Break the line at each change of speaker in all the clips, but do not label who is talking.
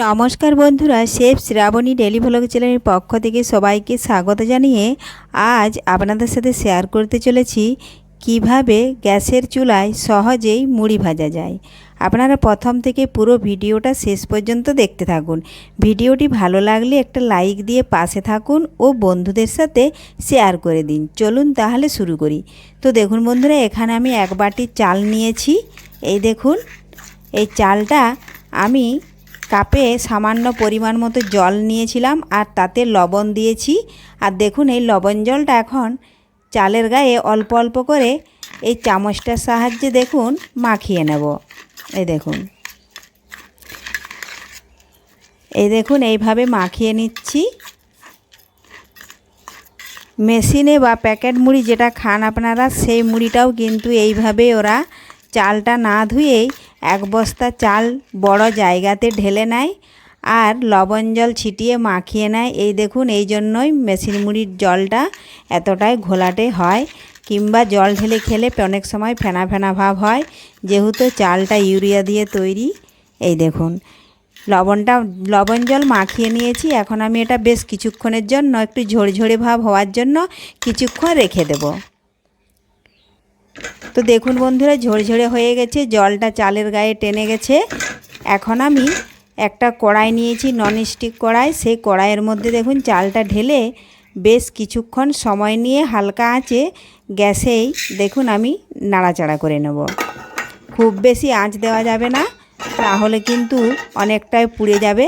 নমস্কার বন্ধুরা, chef Shrabani daily vlog চ্যানেলের পক্ষ থেকে সবাইকে স্বাগত জানিয়ে আজ আপনাদের সাথে শেয়ার করতে চলেছি কিভাবে গ্যাসের চুলায় সহজেই মুড়ি ভাজা যায়। আপনারা প্রথম থেকে পুরো ভিডিওটা শেষ পর্যন্ত দেখতে থাকুন। ভিডিওটি ভালো লাগলে একটা লাইক দিয়ে পাশে থাকুন ও বন্ধুদের সাথে শেয়ার করে দিন। চলুন তাহলে শুরু করি। তো দেখুন বন্ধুরা, এখানে আমি এক বাটি চাল নিয়েছি। এই দেখুন, এই চালটা আমি কাপে সামান্য পরিমাণ মতো জল নিয়েছিলাম আর তাতে লবণ দিয়েছি। আর দেখুন, এই লবণ জলটা এখন চালের গায়ে অল্প অল্প করে এই চামচটার সাহায্যে দেখুন মাখিয়ে নেব। এই দেখুন এইভাবে মাখিয়ে নিচ্ছি। মেশিনে বা প্যাকেট মুড়ি যেটা খান আপনারা, সেই মুড়িটাও কিন্তু এইভাবে ওরা চালটা না ধুয়েই এক বস্তা চাল বড় জায়গাতে ঢেলে নেয় আর লবণ জল ছিটিয়ে মাখিয়ে নেয়। এই দেখুন, এই জন্যই মেশিন মুড়ির জলটা এতটাই ঘোলাটে হয়, কিংবা জল ঢেলে খেলে অনেক সময় ফেনা ফেনা ভাব হয়, যেহেতু চালটা ইউরিয়া দিয়ে তৈরি। এই দেখুন, লবণ জল মাখিয়ে নিয়েছি। এখন আমি এটা বেশ কিছুক্ষণের জন্য একটু ঝরঝরে ভাব হওয়ার জন্য কিছুক্ষণ রেখে দেব। তো দেখুন বন্ধুরা, ঝরঝরে হয়ে গেছে, জলটা চালের গায়ে টেনে গেছে। এখন আমি একটা কড়াই নিয়েছি, ননস্টিক কড়াই। সেই কড়াইয়ের মধ্যে দেখুন চালটা ঢেলে বেশ কিছুক্ষণ সময় নিয়ে হালকা আঁচে গ্যাসেই দেখুন আমি নাড়াচাড়া করে নেব। খুব বেশি আঁচ দেওয়া যাবে না, তাহলে কিন্তু অনেকটাই পুড়ে যাবে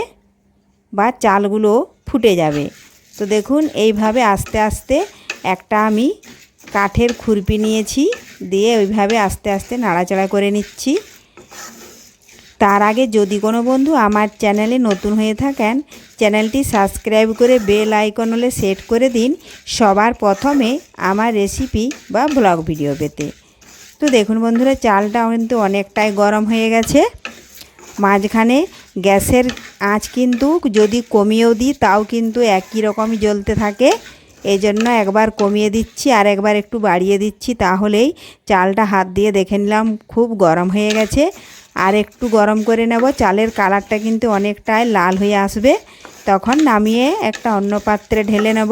বা চালগুলো ফুটে যাবে। তো দেখুন এইভাবে আস্তে আস্তে একটা আমি কাঠের খুরপি নিয়েছি, দিয়ে ওইভাবে আস্তে আস্তে নাড়াচাড়া করে নিচ্ছি। তার আগে যদি কোনো বন্ধু আমার চ্যানেলে নতুন হয়ে থাকেন, চ্যানেলটি সাবস্ক্রাইব করে বেল আইকন হলে সেট করে দিন সবার প্রথমে আমার রেসিপি বা ব্লগ ভিডিও পেতে। তো দেখুন বন্ধুরা, চালটা কিন্তু অনেকটাই গরম হয়ে গেছে। মাঝখানে গ্যাসের আঁচ কিন্তু যদি কমিয়েও দিই তাও কিন্তু একই রকমই জ্বলতে থাকে। এই জন্য একবার কমিয়ে দিচ্ছি আর একবার একটু বাড়িয়ে দিচ্ছি, তাহলেই চালটা হাত দিয়ে দেখে নিলাম খুব গরম হয়ে গেছে। আর একটু গরম করে নেব, চালের কালারটা কিন্তু অনেকটাই লাল হয়ে আসবে। তখন নামিয়ে একটা অন্য পাত্রে ঢেলে নেব।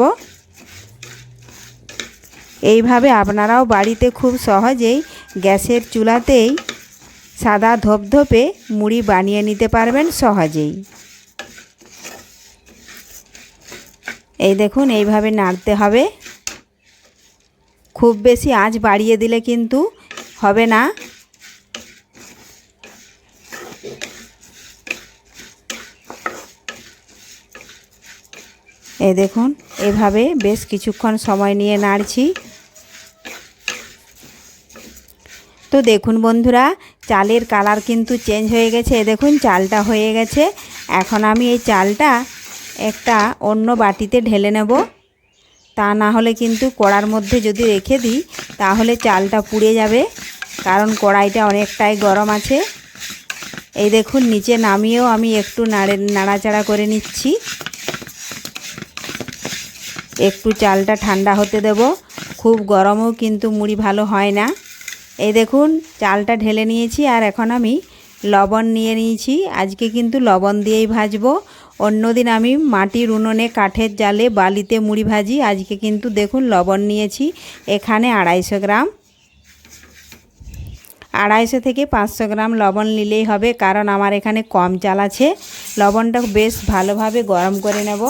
এইভাবে আপনারাও বাড়িতে খুব সহজেই গ্যাসের চুলাতেই সাদা ধপধপে মুড়ি বানিয়ে নিতে পারবেন সহজেই। এই দেখুন এইভাবে নাড়তে হবে। খুব বেশি আঁচ বাড়িয়ে দিলে কিন্তু হবে না। এই দেখুন এভাবে বেশ কিছুক্ষণ সময় নিয়ে নাড়ছি। তো দেখুন বন্ধুরা, চালের কালার কিন্তু চেঞ্জ হয়ে গেছে। এই দেখুন চালটা হয়ে গেছে। এখন আমি এই চালটা একটা অন্য বাটিতে ঢেলে নেব। তা না হলে কিন্তু কড়ার মধ্যে যদি রেখে দিই তাহলে চালটা পুড়ে যাবে, কারণ কড়াইটা অনেকটাই গরম আছে। এই দেখুন নিচে নামিয়েও আমি একটু নাড়াচাড়া করে নিচ্ছি। একটু চালটা ঠান্ডা হতে দেব, খুব গরমও কিন্তু মুড়ি ভালো হয় না। এই দেখুন চালটা ঢেলে নিয়েছি আর এখন আমি লবণ নিয়ে নিয়েছি। আজকে কিন্তু লবণ দিয়েই ভাজবো। অন্যদিন আমি মাটির উনুনে কাঠের জালে বালিতে মুড়ি ভাজি। আজকে কিন্তু দেখুন লবণ নিয়েছি এখানে 250 গ্রাম। 250 থেকে 500 গ্রাম লবণ নিলেই হবে, কারণ আমার এখানে কম চাল আছে। লবণটা বেশ ভালোভাবে গরম করে নেব।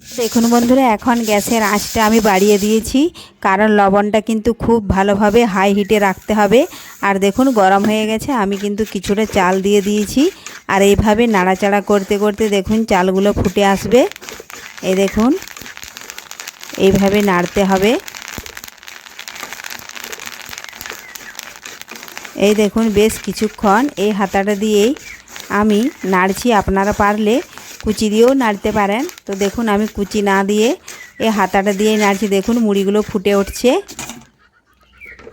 দেখুন বন্ধুরা, এখন গ্যাসের আঁচটা আমি বাড়িয়ে দিয়েছি, কারণ লবণটা কিন্তু খুব ভালোভাবে হাই হিটে রাখতে হবে। আর দেখুন গরম হয়ে গেছে, আমি কিন্তু কিছুটা চাল দিয়ে দিয়েছি। আর এইভাবে নাড়াচাড়া করতে করতে দেখুন চালগুলো ফুটে আসবে। এই দেখুন এইভাবে নাড়তে হবে। এই দেখুন বেশ কিছুক্ষণ এই হাতাটা দিয়েই আমি নাড়ছি। আপনারা পারলে কুচি দিয়েও নাড়তে পারেন। তো দেখুন আমি কুচি না দিয়ে এই হাতাটা দিয়েই নাড়ছি। দেখুন মুড়িগুলো ফুটে উঠছে।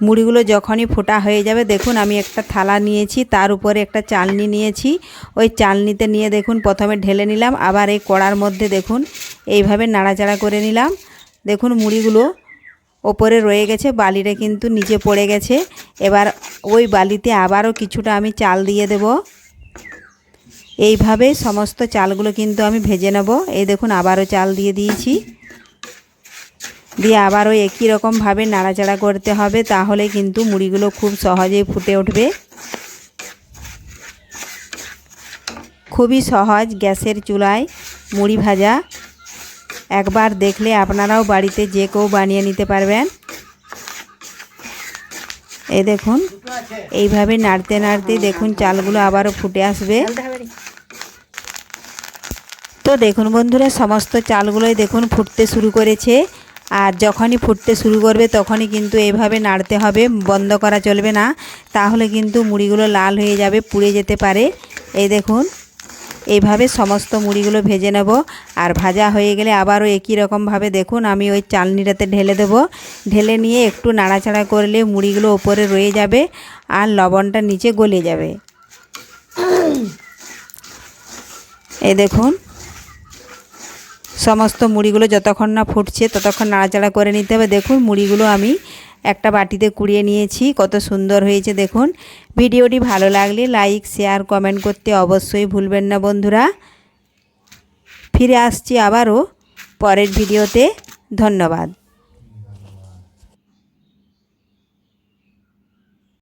মুড়িগুলো যখনই ফোটা হয়ে যাবে, দেখুন আমি একটা থালা নিয়েছি, তার উপরে একটা চালনি নিয়েছি। ওই চালনিতে নিয়ে দেখুন প্রথমে ঢেলে নিলাম, আবার এই কড়ার মধ্যে দেখুন এইভাবে নাড়াচাড়া করে নিলাম। দেখুন মুড়িগুলো ওপরে রয়ে গেছে, বালিটা কিন্তু নিচে পড়ে গেছে। এবার ওই বালিতে আবারও কিছুটা আমি চাল দিয়ে দেব। এইভাবে সমস্ত চালগুলো কিন্তু আমি ভেজে নেব। এই দেখুন আবারও চাল দিয়ে দিয়েছি, দিয়ে আবারও একই রকমভাবে নাড়াচাড়া করতে হবে, তাহলে কিন্তু মুড়িগুলো খুব সহজেই ফুটে উঠবে। খুবই সহজ গ্যাসের চুলায় মুড়ি ভাজা, একবার দেখলে আপনারাও বাড়িতে যে কেউ বানিয়ে নিতে পারবেন। এই দেখুন এইভাবে নাড়তে নাড়তে দেখুন চালগুলো আবারও ফুটে আসবে। তো দেখুন বন্ধুরা, সমস্ত চালগুলোই দেখুন ফুটতে শুরু করেছে। আর যখনই ফুটতে শুরু করবে তখনই কিন্তু এইভাবে নাড়তে হবে, বন্ধ করা চলবে না, তাহলে কিন্তু মুড়িগুলো লাল হয়ে যাবে, পুড়ে যেতে পারে। এই দেখুন এইভাবে সমস্ত মুড়িগুলো ভেজে নেব। আর ভাজা হয়ে গেলে আবারও একই রকমভাবে দেখুন আমি ওই চালনিটাতে ঢেলে দেব। ঢেলে নিয়ে একটু নাড়াচাড়া করলে মুড়িগুলো ওপরে রয়ে যাবে আর লবণটা নিচে গলে যাবে। এই দেখুন সমস্ত মুড়িগুলো যতক্ষণ না ফুটছে ততক্ষণ নাড়াচাড়া করে নিতে হবে। দেখুন মুড়িগুলো আমি একটা বাটিতে কুড়িয়ে নিয়েছি, কত সুন্দর হয়েছে দেখুন। ভিডিওটি ভালো লাগলে লাইক শেয়ার কমেন্ট করতে অবশ্যই ভুলবেন না বন্ধুরা। ফিরে আসছি আবারও পরের ভিডিওতে। ধন্যবাদ।